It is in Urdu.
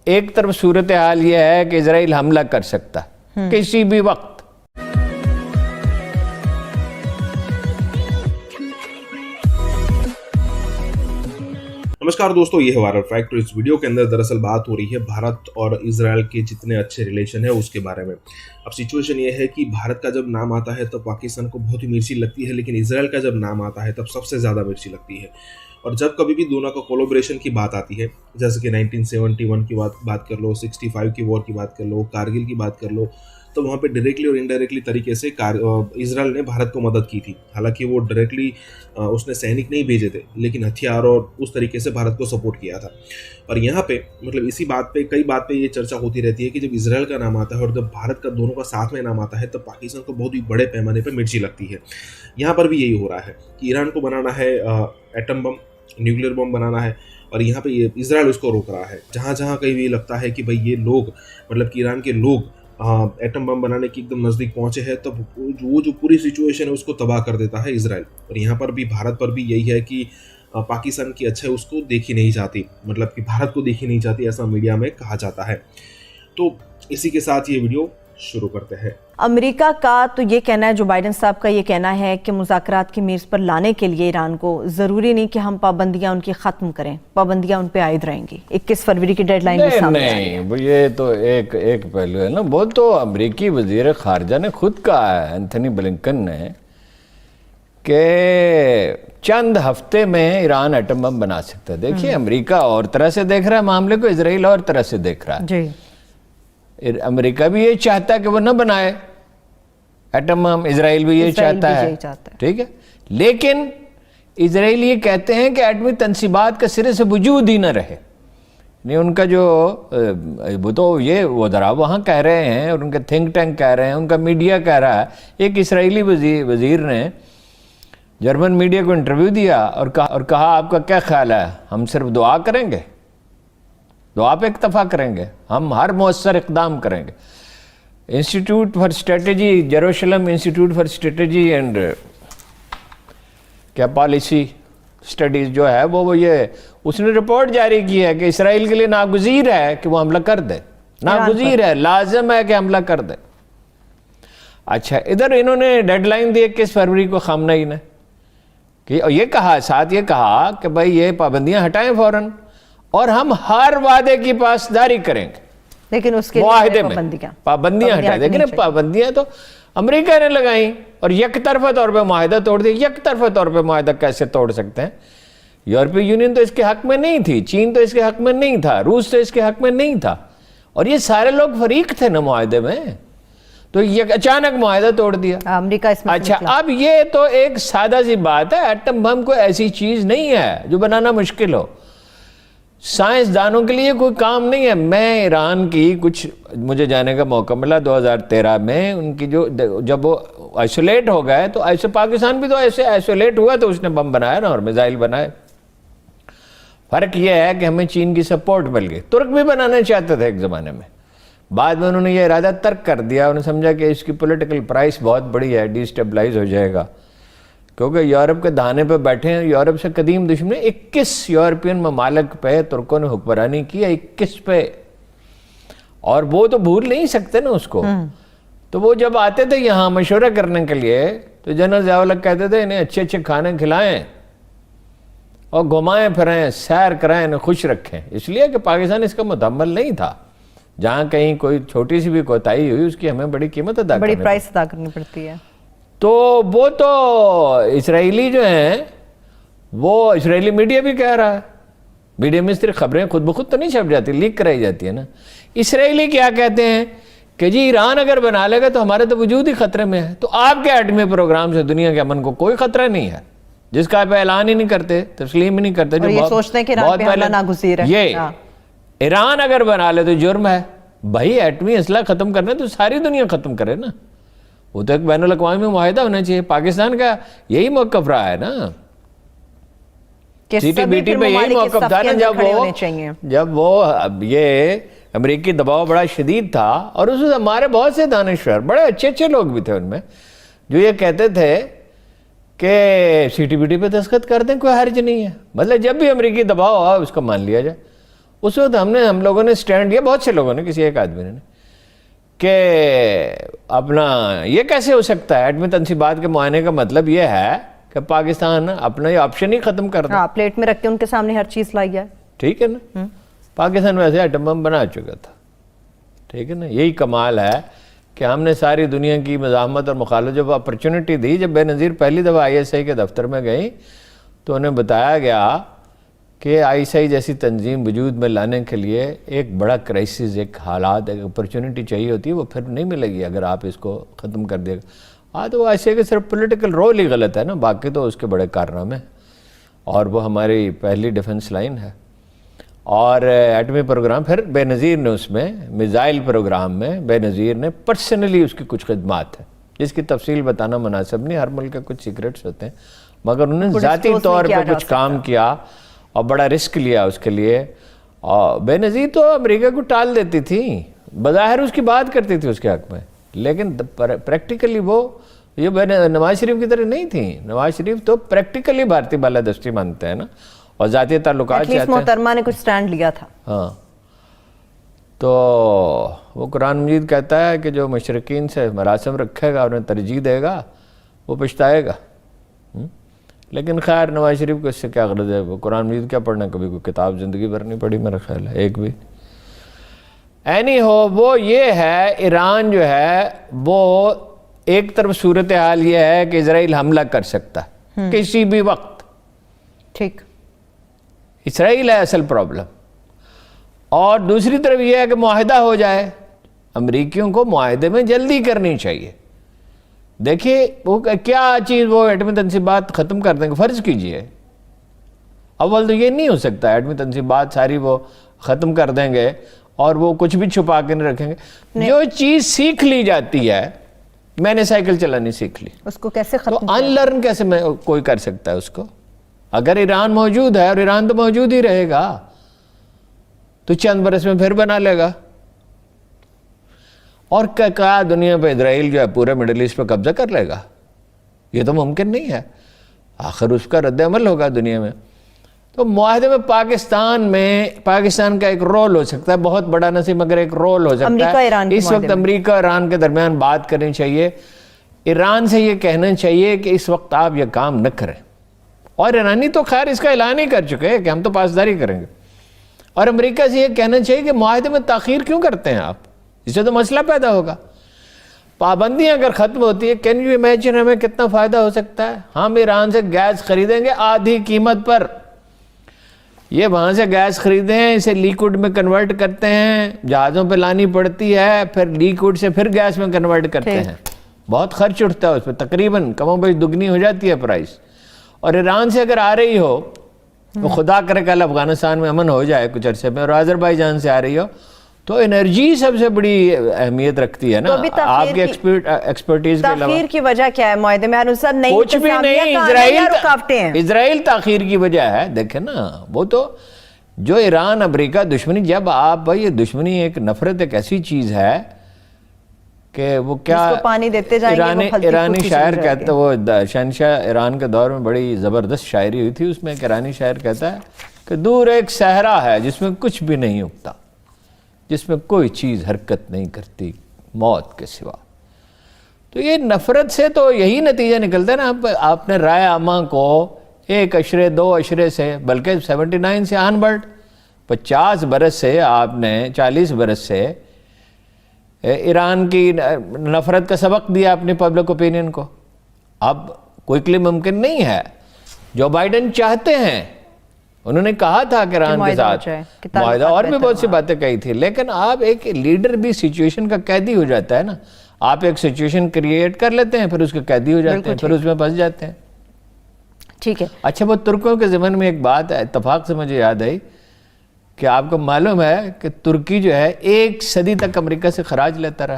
ایک طرف صورتحال یہ ہے کہ اسرائیل حملہ کر سکتا ہے کسی بھی وقت. نمسکار دوستو، یہ ہے وائرل فیکٹ. اس ویڈیو کے اندر دراصل بات ہو رہی ہے بھارت اور اسرائیل کے جتنے اچھے ریلیشن ہے اس کے بارے میں. اب سچویشن یہ ہے کہ بھارت کا جب نام آتا ہے تب پاکستان کو بہت ہی مرچی لگتی ہے، لیکن اسرائیل کا جب نام آتا ہے تب سب سے زیادہ مرچی لگتی ہے. اور جب کبھی بھی دونوں کا کولابریشن کی بات آتی ہے، جیسے کہ 1971 کی بات کر لو، 65 کی وار کی بات کر لو، کارگل کی بات کر لو، تو وہاں پہ ڈائریکٹلی اور انڈائریکٹلی طریقے سے اسرائیل نے بھارت کو مدد کی تھی. حالانکہ وہ ڈائریکٹلی اس نے سینک نہیں بھیجے تھے، لیکن ہتھیار اور اس طریقے سے بھارت کو سپورٹ کیا تھا. اور یہاں پہ مطلب اسی بات پہ کئی بات پہ یہ چرچا ہوتی رہتی ہے کہ جب اسرائیل کا نام آتا ہے اور جب بھارت کا دونوں کا ساتھ میں نام آتا ہے تب پاکستان کو بہت ہی بڑے پیمانے پہ مرچی لگتی ہے. یہاں پر بھی یہی ہو رہا ہے کہ ایران کو بنانا ہے ایٹم بم، نیوکلیر بم بنانا ہے، اور یہاں پہ اسرائیل اس کو روک رہا ہے. جہاں جہاں کہیں بھی لگتا ہے کہ بھئی یہ لوگ مطلب کہ ایران کے لوگ ایٹم بم بنانے کی ایک دم نزدیک پہنچے ہیں، تب وہ جو پوری سچویشن ہے اس کو تباہ کر دیتا ہے اسرائیل. اور یہاں پر بھی بھارت پر بھی یہی ہے کہ پاکستان کی اچھائی اس کو دیکھی نہیں جاتی، مطلب کہ بھارت کو دیکھی نہیں جاتی، ایسا میڈیا میں کہا جاتا ہے. تو اسی کے ساتھ یہ ویڈیو شروع کرتے ہیں. امریکہ کا تو یہ کہنا ہے، جو بائیڈن صاحب کا یہ کہنا ہے کہ مذاکرات کی میز پر لانے کے لیے ایران کو ضروری نہیں کہ ہم پابندیاں ان کی ختم کریں، پابندیاں ان پہ عائد رہیں گی. 21 فروری کی ڈیڈ لائن بھی سامنے آئی ہے. نہیں، یہ تو ایک پہلو ہے نا. وہ تو امریکی وزیر خارجہ نے خود کہا ہے، اینتھنی بلنکن نے، کہ چند ہفتے میں ایران ایٹم بم بنا سکتا ہے. دیکھیے امریکہ اور طرح سے دیکھ رہا ہے معاملے کو، اسرائیل اور طرح سے دیکھ رہا ہے. جی، امریکہ بھی یہ چاہتا ہے کہ وہ نہ بنائے ایٹم بم، اسرائیل بھی یہ چاہتا ہے. ٹھیک ہے، لیکن اسرائیل یہ کہتے ہیں کہ ایٹمی تنصیبات کا سرے سے وجود ہی نہ رہے. نہیں، ان کا جو وہ تو یہ وہ ذرا وہاں کہہ رہے ہیں، اور ان کا تھنک ٹینک کہہ رہے ہیں، ان کا میڈیا کہہ رہا ہے. ایک اسرائیلی وزیر نے جرمن میڈیا کو انٹرویو دیا اور کہا آپ کا کیا خیال ہے، ہم صرف دعا کریں گے، دعا پہ اکتفا کریں گے، ہم ہر مؤثر اقدام کریں گے. Institute for strategy, Jerusalem institute for strategy and کیا پالیسی اسٹڈیز جو ہے وہ یہ اس نے رپورٹ جاری کی ہے کہ اسرائیل کے لیے ناگزیر ہے کہ وہ حملہ کر دے، ناگزیر ہے، لازم ہے کہ حملہ کر دے. اچھا، ادھر انہوں نے ڈیڈ لائن دی 21 فروری کو خامنئی نے، کہ یہ کہا، ساتھ یہ کہا کہ بھائی یہ پابندیاں ہٹائیں فوراً، اور ہم ہر وعدے کی پاسداری کریں گے، لیکن اس کے معاہدے میں پابندیاں ہٹائیں. لیکن پابندیاں تو امریکہ نے لگائیں اور یک طرفہ طور پہ معاہدہ توڑ دیا. یک طرفہ طور پہ معاہدہ کیسے توڑ سکتے ہیں؟ یورپی یونین تو اس کے حق میں نہیں تھی، چین تو اس کے حق میں نہیں تھا، روس تو اس کے حق میں نہیں تھا، اور یہ سارے لوگ فریق تھے نا معاہدے میں. تو یہ اچانک معاہدہ توڑ دیا امریکہ اس میں. اچھا، اب یہ تو ایک سادہ سی بات ہے، ایٹم بم کوئی ایسی چیز نہیں ہے جو بنانا مشکل ہو. سائنسدانوں کے لیے کوئی کام نہیں ہے. میں ایران کی مجھے جانے کا موقع ملا 2013 میں، ان کی جب وہ آئسولیٹ ہو گئے تو ایسے پاکستان بھی تو ایسے آئسولیٹ ہوا تو اس نے بم بنایا نا اور میزائل بنائے. فرق یہ ہے کہ ہمیں چین کی سپورٹ مل گئی. ترک بھی بنانا چاہتے تھے ایک زمانے میں، بعد میں انہوں نے یہ ارادہ ترک کر دیا. انہوں نے سمجھا کہ اس کی پولیٹیکل پرائس بہت بڑی ہے، ڈی اسٹیبلائز ہو جائے گا، کیونکہ یورپ کے دھانے پہ بیٹھے ہیں. یورپ سے قدیم دشمن 21 یورپین ممالک پہ ترکوں نے حکمرانی کی ہے، 21 پہ، اور وہ تو بھول نہیں سکتے نا اس کو. تو وہ جب آتے تھے یہاں مشورہ کرنے کے لیے تو جنرل ضیاء الحق کہتے تھے انہیں اچھے اچھے کھانے کھلائیں اور گھمائیں پھرائیں، سیر کرائیں، انہیں خوش رکھیں. اس لیے کہ پاکستان اس کا متحمل نہیں تھا. جہاں کہیں کوئی چھوٹی سی بھی کوتاہی ہوئی اس کی ہمیں بڑی قیمت بڑی پرائس ادا کرنی پڑتی ہے. تو وہ تو اسرائیلی جو ہیں، وہ اسرائیلی میڈیا بھی کہہ رہا ہے، میڈیا میں اس طرح خبریں خود بخود تو نہیں چھپ جاتی، لیک کرائی جاتی ہے نا. اسرائیلی کیا کہتے ہیں کہ جی ایران اگر بنا لے گا تو ہمارے تو وجود ہی خطرے میں ہے. تو آپ کے ایٹمی پروگرام سے دنیا کے امن کو کوئی خطرہ نہیں ہے، جس کا آپ اعلان ہی نہیں کرتے، تسلیم ہی نہیں کرتے. جو سوچتے ہیں کہ ایران پہ حملہ ناگزیر ہے. یہ ایران اگر بنا لے تو جرم ہے. بھائی ایٹمی اسلحہ ختم کرنا تو ساری دنیا ختم کرے نا، وہ تو ایک بین الاقوامی معاہدہ ہونا چاہیے. پاکستان کا یہی موقف رہا ہے نا، سی ٹی بی ٹی پہ یہی موقف تھا نا جب وہ یہ امریکی دباؤ بڑا شدید تھا. اور اس وقت ہمارے بہت سے دانشور، بڑے اچھے اچھے لوگ بھی تھے ان میں، جو یہ کہتے تھے کہ سی ٹی بی ٹی پہ دستخط کر دیں، کوئی حرج نہیں ہے. مطلب جب بھی امریکی دباؤ ہوا اس کو مان لیا جائے. اس وقت ہم لوگوں نے سٹینڈ لیا, بہت سے لوگوں نے, کسی ایک آدمی نے, کہ اپنا یہ کیسے ہو سکتا ہے, ایٹمی تنصیبات کے معائنے کا مطلب یہ ہے کہ پاکستان اپنا یہ آپشن ہی ختم کر دے. پلیٹ میں رکھ کے ان کے سامنے ہر چیز لائی ہے. ٹھیک ہے نا, پاکستان ویسے ایٹم بم بنا چکا تھا. ٹھیک ہے نا, یہی کمال ہے کہ ہم نے ساری دنیا کی مزاحمت اور مخالفت جب اپرچونٹی دی, جب بے نظیر پہلی دفعہ ISI کے دفتر میں گئی تو انہیں بتایا گیا کہ ISI جیسی تنظیم وجود میں لانے کے لیے ایک بڑا کرائسس, ایک حالات, ایک اپرچونٹی چاہیے ہوتی ہے, وہ پھر نہیں ملے گی اگر آپ اس کو ختم کر دے گا. تو وہ ISI کے صرف پولیٹیکل رول ہی غلط ہے نا, باقی تو اس کے بڑے کارنامے ہیں, اور وہ ہماری پہلی ڈیفنس لائن ہے. اور ایٹمی پروگرام پھر بے نظیر نے اس میں میزائل پروگرام میں بے نظیر نے پرسنلی اس کی کچھ خدمات ہیں جس کی تفصیل بتانا مناسب نہیں, ہر ملک کے کچھ سیکرٹس ہوتے ہیں, مگر انہوں نے ذاتی طور پہ کچھ کام کیا اور بڑا رسک لیا اس کے لیے. اور بے نظیر تو امریکہ کو ٹال دیتی تھی, بظاہر اس کی بات کرتی تھی اس کے حق میں, لیکن پریکٹیکلی وہ یہ نواز شریف کی طرح نہیں تھی. نواز شریف تو پریکٹیکلی بھارتی بالادستی مانتے ہیں نا, اور ذاتی تعلقات چاہتے ہیں. محترمہ نے کچھ سٹینڈ لیا تھا. ہاں, تو وہ قرآن مجید کہتا ہے کہ جو مشرقین سے مراسم رکھے گا, انہیں ترجیح دے گا, وہ پچھتائے گا. لیکن خیر نواز شریف کو اس سے کیا غرض ہے, وہ قرآن مجید کیا پڑھنا, کبھی کوئی کتاب زندگی بھر نہیں پڑھی میرا خیال ہے, ایک بھی. اینی ہو, وہ یہ ہے ایران جو ہے وہ ایک طرف صورتحال یہ ہے کہ اسرائیل حملہ کر سکتا ہے کسی بھی وقت. ٹھیک, اسرائیل ہے اصل پرابلم. اور دوسری طرف یہ ہے کہ معاہدہ ہو جائے, امریکیوں کو معاہدے میں جلدی کرنی چاہیے. دیکھیے وہ کیا چیز, وہ ایٹمی تنصیبات ختم کر دیں گے, فرض کیجئے. اول تو یہ نہیں ہو سکتا ایٹمی تنصیبات ساری وہ ختم کر دیں گے اور وہ کچھ بھی چھپا کے نہیں رکھیں گے. جو چیز سیکھ لی جاتی ہے, میں نے سائیکل چلانی سیکھ لی, اس کو کیسے ختم تو ان لرن کیسے کوئی کر سکتا ہے اس کو؟ اگر ایران موجود ہے, اور ایران تو موجود ہی رہے گا, تو چند برس میں پھر بنا لے گا. اور کیا دنیا پہ اسرائیل جو ہے پورے مڈل ایسٹ پہ قبضہ کر لے گا؟ یہ تو ممکن نہیں ہے. آخر اس کا رد عمل ہوگا دنیا میں. تو معاہدے میں پاکستان کا ایک رول ہو سکتا ہے, بہت بڑا نہ صرف مگر ایک رول ہو سکتا ہے. اس وقت امریکہ اور ایران کے درمیان بات کرنی چاہیے. ایران سے یہ کہنا چاہیے کہ اس وقت آپ یہ کام نہ کریں, اور ایرانی تو خیر اس کا اعلان ہی کر چکے ہیں کہ ہم تو پاسداری کریں گے. اور امریکہ سے یہ کہنا چاہیے کہ معاہدے میں تاخیر کیوں کرتے ہیں آپ, اس سے تو مسئلہ پیدا ہوگا. پابندیاں اگر ختم ہوتی ہے, کین یو امیجن ہمیں کتنا فائدہ ہو سکتا ہے. ہم ایران سے گیس خریدیں گے آدھی قیمت پر, یہ وہاں سے گیس خریدیں, اسے لیکوڈ میں کنورٹ کرتے ہیں, جہازوں پہ لانی پڑتی ہے, پھر لیکوڈ سے پھر گیس میں کنورٹ کرتے ہیں, بہت خرچ اٹھتا ہے اس پہ, تقریباً کم و بیش دگنی ہو جاتی ہے پرائس. اور ایران سے اگر آ رہی ہو, وہ خدا کرے کل افغانستان میں امن ہو جائے کچھ عرصے میں, اور آذربائیجان سے آ رہی ہو, تو انرجی سب سے بڑی اہمیت رکھتی ہے نا. آپ کے ایکسپرٹیز کے علاوہ تاخیر کی وجہ کیا ہے معاہدے میں؟ کچھ بھی نہیں, اسرائیل تاخیر کی وجہ ہے. دیکھیں نا, وہ تو جو ایران امریکہ دشمنی, جب آپ بھائی یہ دشمنی ایک نفرت ایک ایسی چیز ہے کہ وہ کیا پانی دیتے جائیں گے. ایرانی شاعر کہتا ہے, وہ شہنشاہ ایران کے دور میں بڑی زبردست شاعری ہوئی تھی, اس میں ایک ایرانی شاعر کہتا ہے کہ دور ایک صحرا ہے جس میں کچھ بھی نہیں اگتا, جس میں کوئی چیز حرکت نہیں کرتی موت کے سوا. تو یہ نفرت سے تو یہی نتیجہ نکلتا ہے نا. آپ نے رائے عامہ کو 1 اشرے 2 اشرے سے, بلکہ 79 سے آن برڈ 50 برس سے, آپ نے 40 برس سے ایران کی نفرت کا سبق دیا اپنی پبلک اوپینین کو. اب کوئکلی ممکن نہیں ہے. جو بائیڈن چاہتے ہیں, انہوں نے کہا تھا کہ ایران کے ساتھ معاہدہ, اور بھی بہت سی باتیں کہی تھی, لیکن آپ ایک لیڈر بھی سچویشن کا قیدی ہو جاتا ہے نا. آپ ایک سچویشن کریٹ کر لیتے ہیں, پھر اس کے قیدی ہو جاتے ہیں, پھر اس میں پھنس جاتے ہیں. ٹھیک ہے. اچھا, وہ ترکوں کے ضمن میں ایک بات اتفاق سے مجھے یاد آئی کہ آپ کو معلوم ہے کہ ترکی جو ہے 1 صدی تک امریکہ سے خراج لیتا رہا.